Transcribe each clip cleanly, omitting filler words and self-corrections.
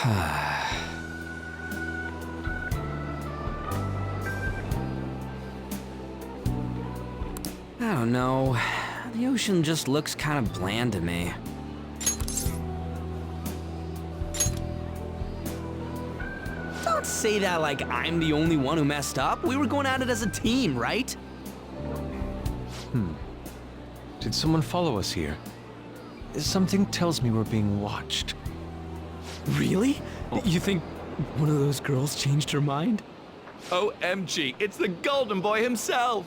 I don't know. The ocean just looks kind of bland to me. Don't say that like I'm the only one who messed up. We were going at it as a team, right? Did someone follow us here? Something tells me we're being watched. Really? You think one of those girls changed her mind? OMG, it's the Golden Boy himself!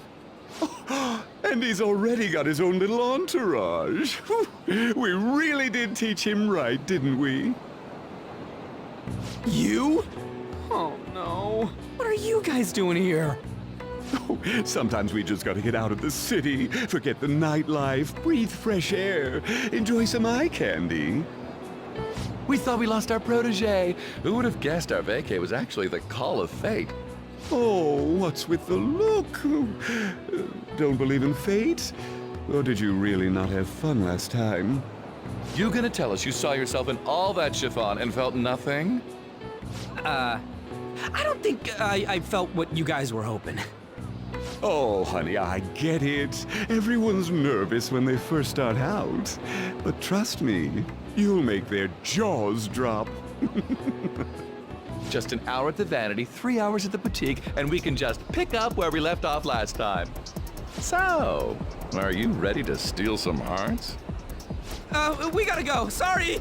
And he's already got his own little entourage. We really did teach him right, didn't we? You? Oh no. What are you guys doing here? Sometimes we just gotta get out of the city, forget the nightlife, breathe fresh air, enjoy some eye candy. We thought we lost our protege. Who would have guessed our vacay was actually the call of fate? Oh, what's with the look? Don't believe in fate? Or did you really not have fun last time? You gonna tell us you saw yourself in all that chiffon and felt nothing? I don't think I felt what you guys were hoping. Oh, honey, I get it. Everyone's nervous when they first start out. But trust me, you'll make their jaws drop. Just an hour at the Vanity, 3 hours at the Boutique, and we can just pick up where we left off last time. So, are you ready to steal some hearts? We gotta go. Sorry.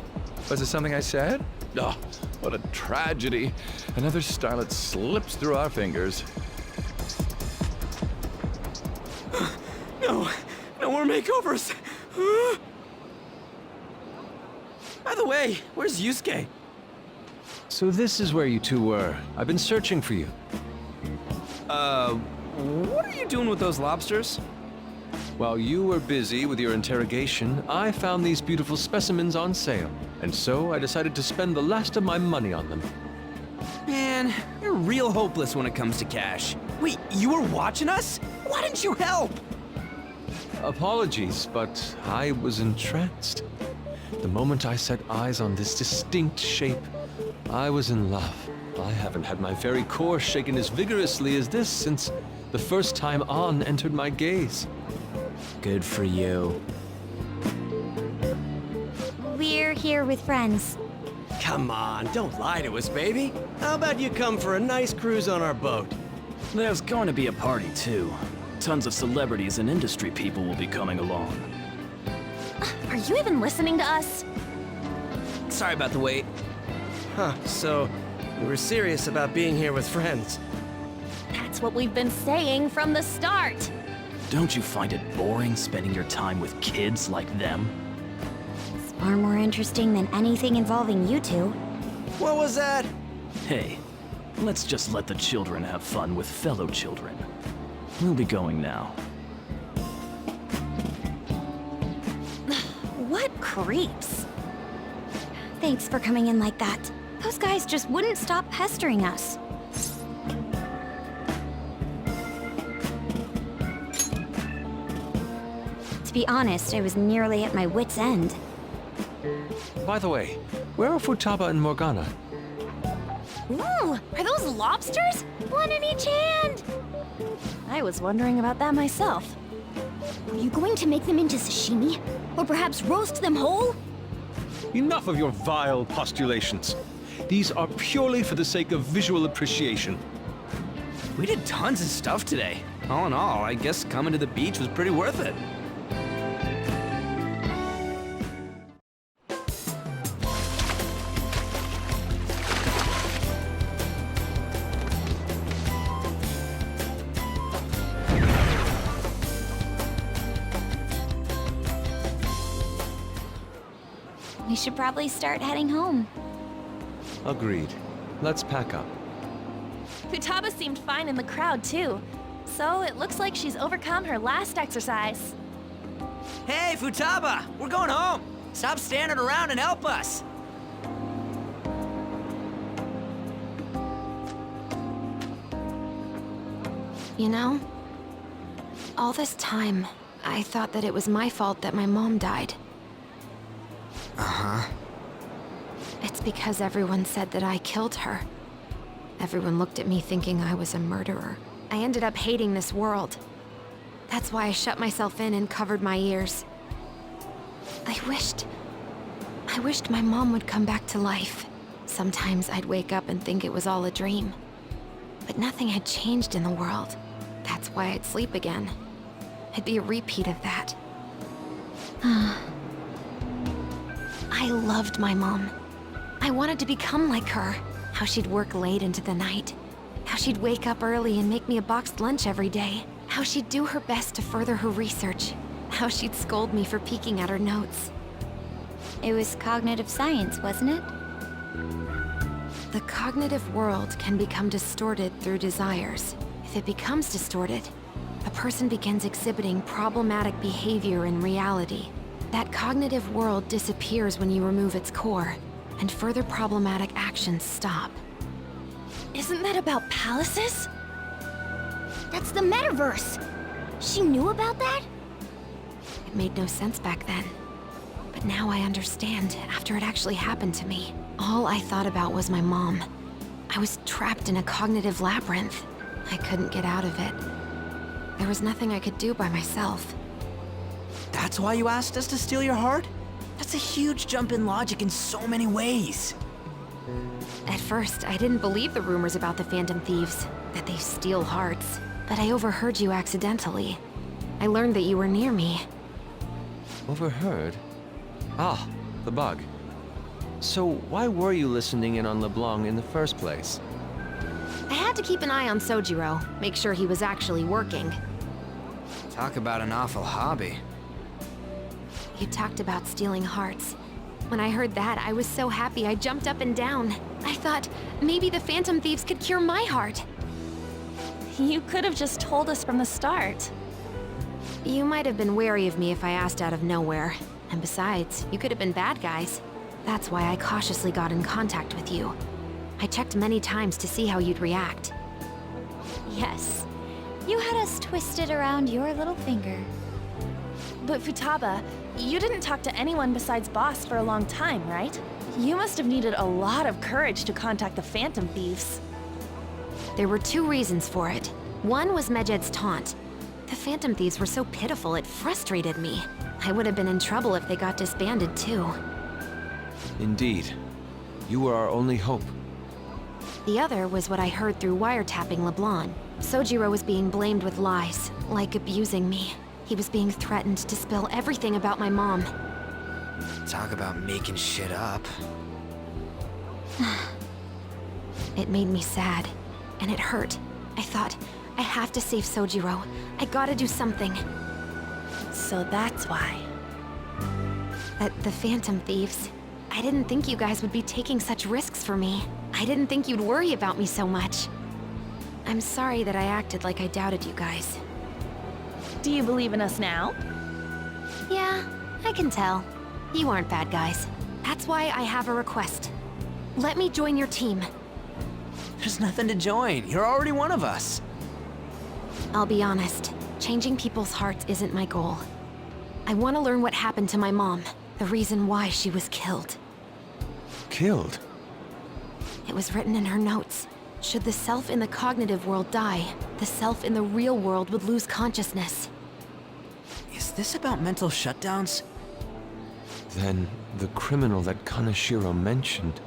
Was it something I said? Oh, what a tragedy. Another starlet slips through our fingers. No more makeovers. By the way, where's Yusuke? So this is where you two were. I've been searching for you. What are you doing with those lobsters? While you were busy with your interrogation, I found these beautiful specimens on sale. And so I decided to spend the last of my money on them. Man, you're real hopeless when it comes to cash. Wait, you were watching us? Why didn't you help? Apologies, but I was entranced. The moment I set eyes on this distinct shape, I was in love. I haven't had my very core shaken as vigorously as this since the first time An entered my gaze. Good for you. We're here with friends. Come on, don't lie to us, baby. How about you come for a nice cruise on our boat? There's going to be a party, too. Tons of celebrities and industry people will be coming along. Are you even listening to us? Sorry about the wait. Huh, so we were serious about being here with friends. That's what we've been saying from the start. Don't you find it boring spending your time with kids like them? It's far more interesting than anything involving you two. What was that? Hey, let's just let the children have fun with fellow children. We'll be going now. What creeps. Thanks for coming in like that. Those guys just wouldn't stop pestering us. To be honest, I was nearly at my wit's end. By the way, where are Futaba and Morgana? Ooh, are those lobsters? One in each hand! I was wondering about that myself. Are you going to make them into sashimi? Or perhaps roast them whole? Enough of your vile postulations. These are purely for the sake of visual appreciation. We did tons of stuff today. All in all, I guess coming to the beach was pretty worth it. We should probably start heading home. Agreed. Let's pack up. Futaba seemed fine in the crowd, too. So it looks like she's overcome her last exercise. Hey, Futaba! We're going home! Stop standing around and help us! You know, all this time, I thought that it was my fault that my mom died. It's because everyone said that I killed her. Everyone looked at me thinking I was a murderer. I ended up hating this world. That's why I shut myself in and covered my ears. I wished my mom would come back to life. Sometimes I'd wake up and think it was all a dream. But nothing had changed in the world. That's why I'd sleep again. It'd be a repeat of that. I loved my mom. I wanted to become like her. How she'd work late into the night. How she'd wake up early and make me a boxed lunch every day. How she'd do her best to further her research. How she'd scold me for peeking at her notes. It was cognitive science, wasn't it? The cognitive world can become distorted through desires. If it becomes distorted, a person begins exhibiting problematic behavior in reality. That cognitive world disappears when you remove its core, and further problematic actions stop. Isn't that about palaces? That's the metaverse! She knew about that? It made no sense back then. But now I understand, after it actually happened to me. All I thought about was my mom. I was trapped in a cognitive labyrinth. I couldn't get out of it. There was nothing I could do by myself. That's why you asked us to steal your heart? That's a huge jump in logic in so many ways. At first, I didn't believe the rumors about the Phantom Thieves, that they steal hearts. But I overheard you accidentally. I learned that you were near me. Overheard? Ah, the bug. So why were you listening in on LeBlanc in the first place? I had to keep an eye on Sojiro, make sure he was actually working. Talk about an awful hobby. You talked about stealing hearts. When I heard that, I was so happy I jumped up and down. I thought, maybe the Phantom Thieves could cure my heart. You could have just told us from the start. You might have been wary of me if I asked out of nowhere. And besides, you could have been bad guys. That's why I cautiously got in contact with you. I checked many times to see how you'd react. Yes. You had us twisted around your little finger. But Futaba, you didn't talk to anyone besides Boss for a long time, right? You must have needed a lot of courage to contact the Phantom Thieves. There were two reasons for it. One was Medjed's taunt. The Phantom Thieves were so pitiful it frustrated me. I would have been in trouble if they got disbanded too. Indeed. You were our only hope. The other was what I heard through wiretapping LeBlanc. Sojiro was being blamed with lies, like abusing me. He was being threatened to spill everything about my mom. Talk about making shit up. It made me sad, and it hurt. I thought, I have to save Sojiro. I gotta do something. So that's why. The Phantom Thieves. I didn't think you guys would be taking such risks for me. I didn't think you'd worry about me so much. I'm sorry that I acted like I doubted you guys. Do you believe in us now? Yeah, I can tell. You aren't bad guys. That's why I have a request. Let me join your team. There's nothing to join. You're already one of us. I'll be honest. Changing people's hearts isn't my goal. I want to learn what happened to my mom. The reason why she was killed. Killed? It was written in her notes. Should the self in the cognitive world die, the self in the real world would lose consciousness. Is this about mental shutdowns? Then the criminal that Kaneshiro mentioned.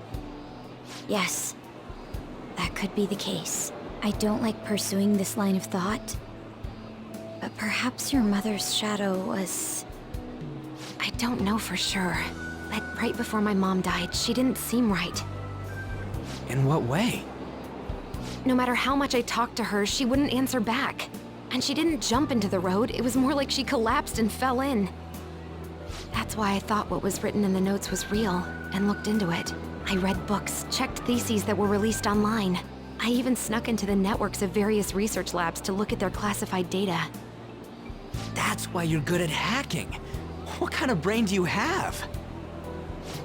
Yes. That could be the case. I don't like pursuing this line of thought. But perhaps your mother's shadow was... I don't know for sure. But right before my mom died, she didn't seem right. In what way? No matter how much I talked to her, she wouldn't answer back. And she didn't jump into the road, it was more like she collapsed and fell in. That's why I thought what was written in the notes was real, and looked into it. I read books, checked theses that were released online. I even snuck into the networks of various research labs to look at their classified data. That's why you're good at hacking. What kind of brain do you have?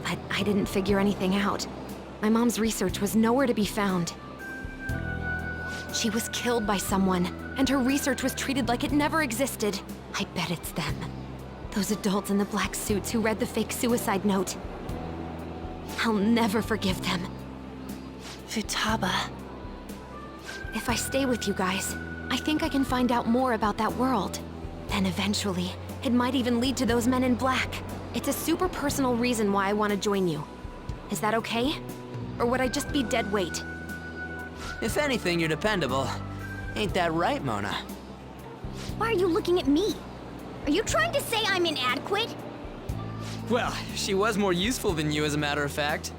But I didn't figure anything out. My mom's research was nowhere to be found. She was killed by someone, and her research was treated like it never existed. I bet it's them. Those adults in the black suits who read the fake suicide note. I'll never forgive them. Futaba. If I stay with you guys, I think I can find out more about that world. Then eventually, it might even lead to those men in black. It's a super personal reason why I want to join you. Is that okay? Or would I just be dead weight? If anything, you're dependable. Ain't that right, Mona? Why are you looking at me? Are you trying to say I'm inadequate? Well, she was more useful than you, as a matter of fact.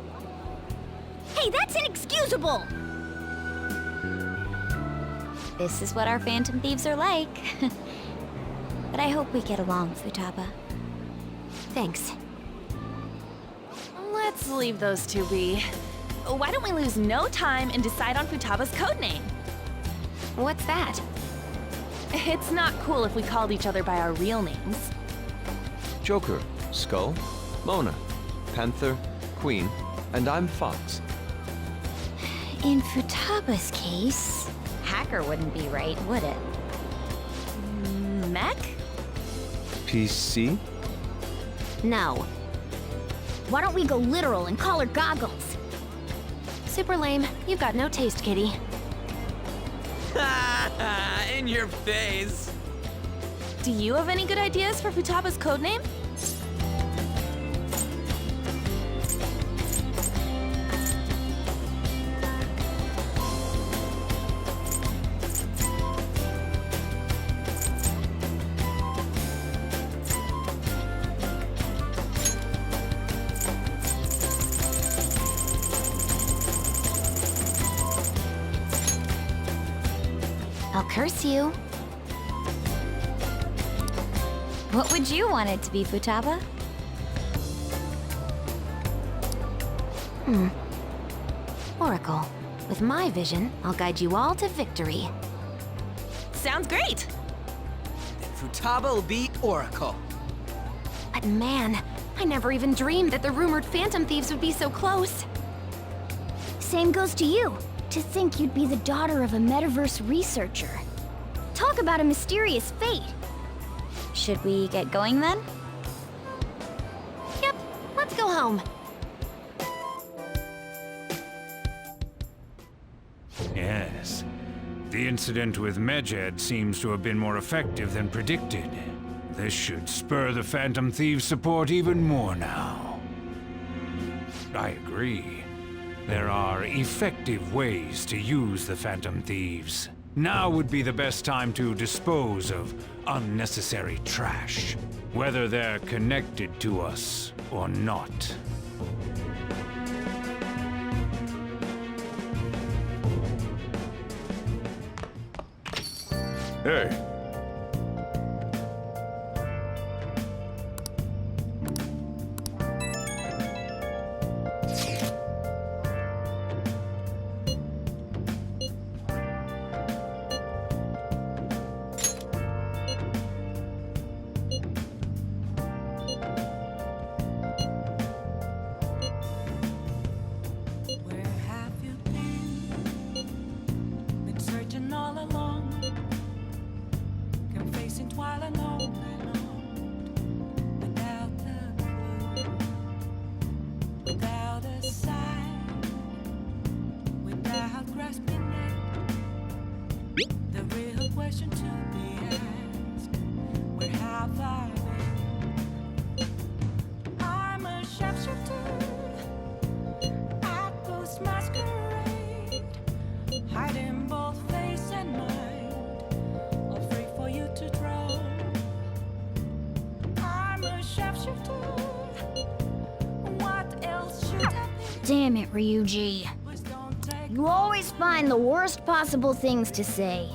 Hey, that's inexcusable! This is what our Phantom Thieves are like. But I hope we get along, Futaba. Thanks. Let's leave those two be. Why don't we lose no time and decide on Futaba's codename? What's that? It's not cool if we called each other by our real names. Joker, Skull, Mona, Panther, Queen, and I'm Fox. In Futaba's case, Hacker wouldn't be right, would it? Mech? PC? No. Why don't we go literal and call her Goggles? Super lame. You've got no taste, kitty. In your face. Do you have any good ideas for Futaba's codename? I'll curse you. What would you want it to be, Futaba? Oracle. With my vision, I'll guide you all to victory. Sounds great! Futaba will be Oracle. But man, I never even dreamed that the rumored Phantom Thieves would be so close. Same goes to you. To think you'd be the daughter of a metaverse researcher. Talk about a mysterious fate. Should we get going then? Yep, let's go home. Yes. The incident with Medjed seems to have been more effective than predicted. This should spur the Phantom Thieves' support even more now. I agree. There are effective ways to use the Phantom Thieves. Now would be the best time to dispose of unnecessary trash, whether they're connected to us or not. Hey. Damn it, Ryuji. You always find the worst possible things to say.